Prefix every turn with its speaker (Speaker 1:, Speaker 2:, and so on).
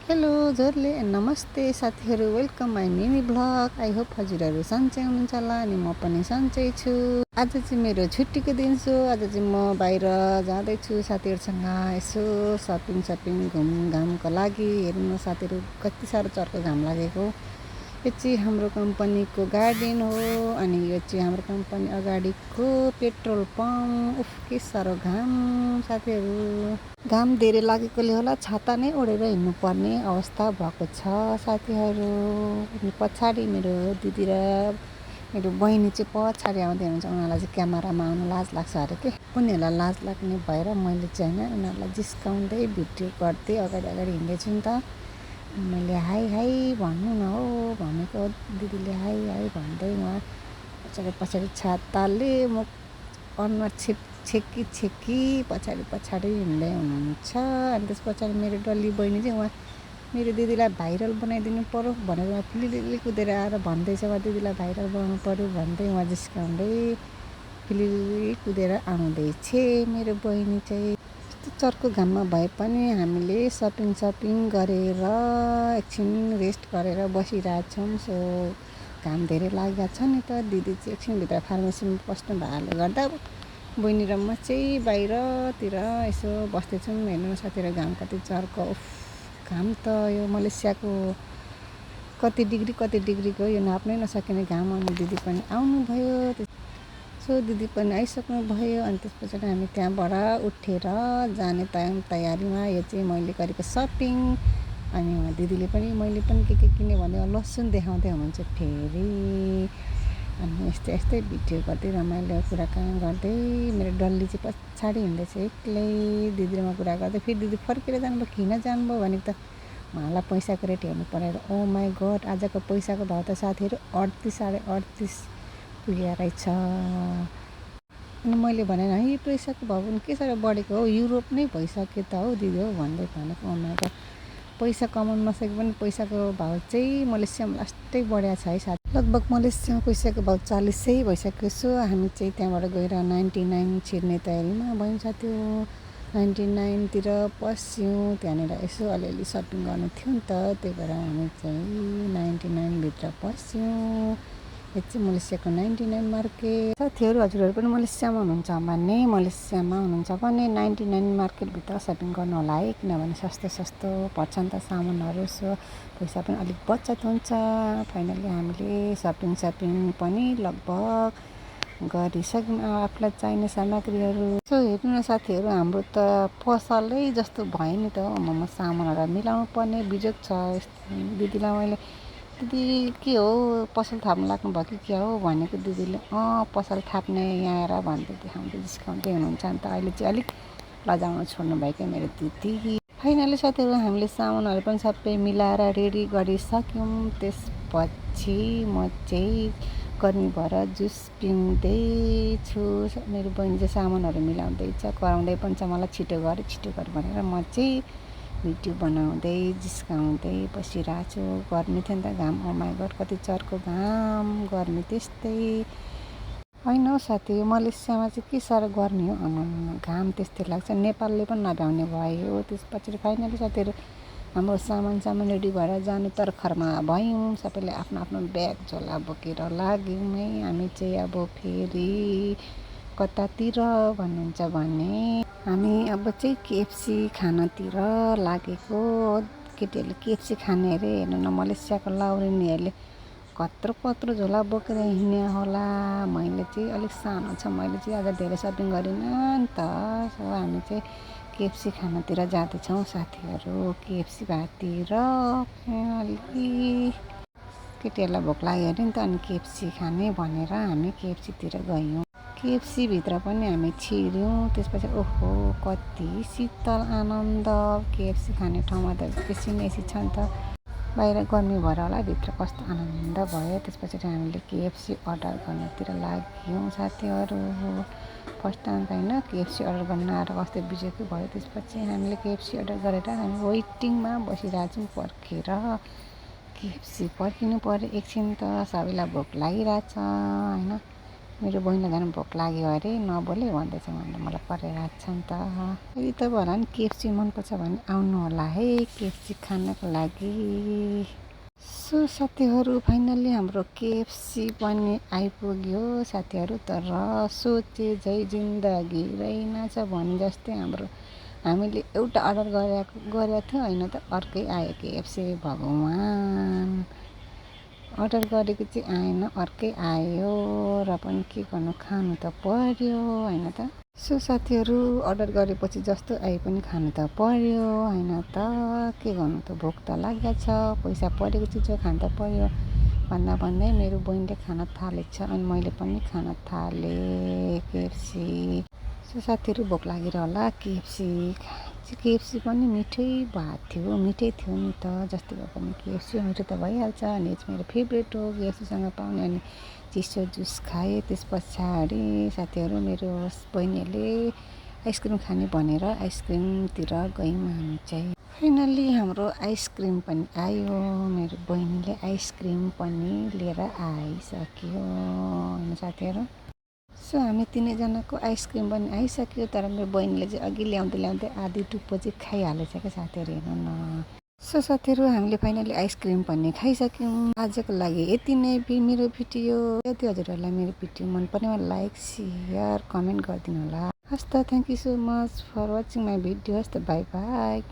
Speaker 1: Hello हजुरले नमस्ते साथीहरू, welcome my mini vlog. I hope हजुरहरू सन्चै हुनुहुन्छ होला अनि म पनि सन्चै छु। आज चाहिँ मेरो छुट्टीको दिन छु। आज चाहिँ म बाहिर जाँदैछु साथीहरूसँग यसो सपिङ घुमघामको लागि। हेर्नु साथीहरू कति साह्रो चर्को घाम लागेको। यो चाहिँ हाम्रो कम्पनीको गार्डन हो अनि यो चाहिँ हाम्रो कम्पनी अगाडिको पेट्रोल पम्प। उफ के साह्रो घाम साथीहरू। घाम धेरै लागेकोले होला छाता नै ओढेर हिँड्नुपर्ने अवस्था भएको छ साथीहरू। अनि पछाडि मेरो दिदी र मेरो बहिनी चाहिँ पछाडि आउँदै हुनुहुन्छ। उनीहरूलाई चाहिँ क्यामेरामा आउनु लाज लाग्छ अरे के। उनीहरूलाई लाज लाग्ने भएर मैले चाहिँ होइन उनीहरूलाई जिस्काउँदै भिडियो गर्दै अगाडि हिँड्दैछु नि त। मैले हाई हाई भन्नु न हो भनेको, दिदीले हाई हाई भन्दै उहाँ पछाडि छाताले म अनुहार छेकी पछाडि हिँड्दै हुनुहुन्छ। अनि त्यस पछाडि मेरो डल्ली बहिनी चाहिँ उहाँ मेरो दिदीलाई भाइरल बनाइदिनु पऱ्यो भनेर उहाँ फिलिली कुदेर आएर भन्दैछ, उहाँ दिदीलाई भाइरल बनाउनु पऱ्यो भन्दै उहाँ जिस्काउँदै फिलिली कुदेर आउँदैछ मेरो बहिनी चाहिँ। यस्तो चर्को घाममा भए पनि हामीले सपिङ गरेर एकछिन रेस्ट गरेर बसिरहेछौँ। सो घाम धेरै लागेको छ नि त। दिदी चाहिँ एकछिनभित्र फार्मेसीमा पस्नु भएकोले गर्दा बहिनी र म चाहिँ बाहिरतिर यसो बस्दैछौँ। हेर्नु साथीहरू घाम कति चर्को। घाम त यो मलेसियाको कति डिग्रीको यो नाप्नै नसकिने घाम। अनि दिदी पनि आउनुभयो। सो दिदी पनि आइसक्नु भयो। अनि त्यस पछाडि हामी त्यहाँबाट उठेर जाने तयारीमा। यो चाहिँ मैले गरेको सपिङ। अनि दिदीले पनि मैले पनि के किने भन्दै लसुन देखाउँदै हुनुहुन्छ फेरि। अनि यस्तै भिडियो गर्दै रमाइलो कुराकानी गर्दै मेरो डल्ली चाहिँ पछाडि हिँड्दैछ एक्लै। दिदी र म कुरा गर्दै फेरि दिदी फर्केर जानुभयो। किन जानुभयो भनेको त उहाँलाई पैसाको रेट हेर्नु परेर। ओ माई गड, आजको पैसाको भाउ त साथीहरू 38.38 पुगेको रहेछ। अनि मैले भने है पैसाको भाउ पनि के साह्रो बढेको हो, युरोप नै भइसक्यो त हौ दिदी हो भन्दै भनेको। उनीहरूको पैसा कमाउनु नसके पनि पैसाको भाउ चाहिँ मलेसियामा लास्टै बढेको छ है साथी। लगभग मलेसियामा पैसाको भाउ 40 भइसक्यो। सो हामी चाहिँ त्यहाँबाट गएर 99 छिर्ने तयारीमा भयौँ साथी। 99तिर पस्यौँ। त्यहाँनिर यसो अलिअलि सपिङ गर्नु थियो नि त, त्यही भएर हामी चाहिँ 99भित्र पस्यौँ। यो चाहिँ मलेसियाको 99 मार्केट। साथीहरू हजुरहरू पनि मलेसियामा हुनुहुन्छ भने 99 मार्केटभित्र सपिङ गर्नु होला है, किनभने सस्तो पर्छ नि त सामानहरू। सो पैसा पनि अलिक बचत हुन्छ। फाइनली हामीले सपिङ पनि लगभग गरिसक्यौँ आफूलाई चाहिने सामग्रीहरू। सो हेर्नु न साथीहरू, हाम्रो त पसलै जस्तो भयो नि त। म सामानहरू मिलाउनु पर्ने बिजोग छ। दिदीलाई मैले दिदी के हो पसल थाप्नु लाग्नुभयो कि क्या हो भनेको। दिदीले पसल थाप्ने यहाँ आएर भन्दै देखाउँदै जिस्काउँदै हुनुहुन्छ। अन्त अहिले चाहिँ अलिक लजाउन छोड्नु भयो क्या मेरो दिदी। फाइनली साथीहरू हामीले सामानहरू पनि सबै मिलाएर रेडी गरिसक्यौँ। त्यसपछि म चाहिँ गर्मी भएर जुस पिउँदैछु। मेरो बहिनी चाहिँ सामानहरू मिलाउँदैछ, कराउँदै पनि छ मलाई छिटो गर भनेर। म चाहिँ भिडियो बनाउँदै जिस्काउँदै बसिरहेको छु। गर्मी थियो नि त, घाम ओ माई गड कति चर्को घाम। गर्मी त्यस्तै होइन हौ साथी, मलेसियामा चाहिँ के साह्रो गर्मी हो। घाम त्यस्तै लाग्छ। नेपालले पनि नभ्याउने भयो। त्यसपछि फाइनली साथीहरू हाम्रो सामान रेडी भएर जानु तर्खरमा भयौँ। सबैले आफ्नो ब्याग झोला बोकेर लाग्यौँ है। हामी चाहिँ अब फेरि कतातिर भन्नुहुन्छ भने हामी अब चाहिँ केएफसी खानातिर लागेको। केटीहरूले केएफसी खाने अरे। हेर्नु न मलेसियाको लाउरेनीहरूले कत्रो झोला बोकेर हिँड्ने होला। मैले चाहिँ अलिक सानो छ, मैले चाहिँ आज धेरै सपिङ गरिनँ नि त। सो हामी चाहिँ केएफसी खानातिर जाँदैछौँ साथीहरू। केएफसी भातिर केटीहरूलाई भोक लाग्यो अरे नि त, अनि केएफसी खाने भनेर हामी केएफसीतिर गयौँ। केएफसीभित्र पनि हामी छिर्यौँ। त्यसपछि ओहो कति शीतल आनन्द। केएफसी खाने ठाउँमा त एसी छ नि त, बाहिर गर्मी भएर होला, भित्र कस्तो आनन्द भयो। त्यसपछि हामीले केएफसी अर्डर गर्नतिर लाग्यौँ साथीहरू। फर्स्ट टाइम होइन केएफसी अर्डर गर्न आएर कस्तो बिजोकै भयो। त्यसपछि हामीले केएफसी अर्डर गरेर हामी वेटिङमा बसिरहेछौँ पर्खेर। केएफसी पर्खिनु पऱ्यो एकछिन त, सबैलाई भोक लागिरहेछ होइन। मेरो बहिनीलाई झन् भोक लाग्यो अरे नबोले भन्दैछ भनेर मलाई कराइरहेको छ नि त। यदि तपाईँहरूलाई पनि केएफसी मनपर्छ भने आउनु होला है केएफसी खानको लागि। सो साथीहरू फाइनल्ली हाम्रो केएफसी पनि आइपुग्यो साथीहरू। तर सोचे झै जिन्दगी रहेनछ भने जस्तै हामीले एउटा अर्डर गरेको थियो होइन त अर्कै आयो केएफसी। भगवान् अर्डर गरेको चाहिँ आएन अर्कै आयो र पनि के गर्नु खानु त पर्यो होइन त। सो साथीहरू अर्डर गरेपछि जस्तो आए पनि खानु त पर्यो होइन त। के गर्नु त भोक त लागेको छ पैसा परेको चिज खानु त पर्यो भन्दै मेरो बहिनीले खान थालेको छ अनि मैले पनि खान थालेँ केएफसी। सो साथीहरू भोक लागेर होला केएफसी पनि मिठै भएको थियो मिठै थियो नि त। जस्तै भए पनि केएफसी मिठो त भइहाल्छ अनि मेरो फेभरेट हो केएफसीसँग पाउने। अनि चिसो जुस खाएँ। त्यस पछाडि साथीहरू मेरो बहिनीहरूले आइसक्रिम खाने भनेर आइसक्रिमतिर गयौँ हामी चाहिँ। फाइनल्ली हाम्रो आइसक्रिम पनि आयो। मेरो बहिनीले आइसक्रिम पनि लिएर आइसक्यो होइन साथीहरू। सो हामी तिनैजनाको आइसक्रिम पनि आइसक्यो। तर मेरो बहिनीले चाहिँ अघि ल्याउँदै आधी टुप्पो चाहिँ खाइहालेछ क्या साथीहरू हेर्नु न। सो साथीहरू हामीले फाइनली आइसक्रिम पनि खाइसक्यौँ। आजको लागि यति नै मेरो भिडियो। यदि हजुरहरूलाई मेरो भिडियो मन पर्नेमा लाइक सेयर कमेन्ट गरिदिनु होला। हस् त thank you so much for watching my video. हस् त बाई बाई।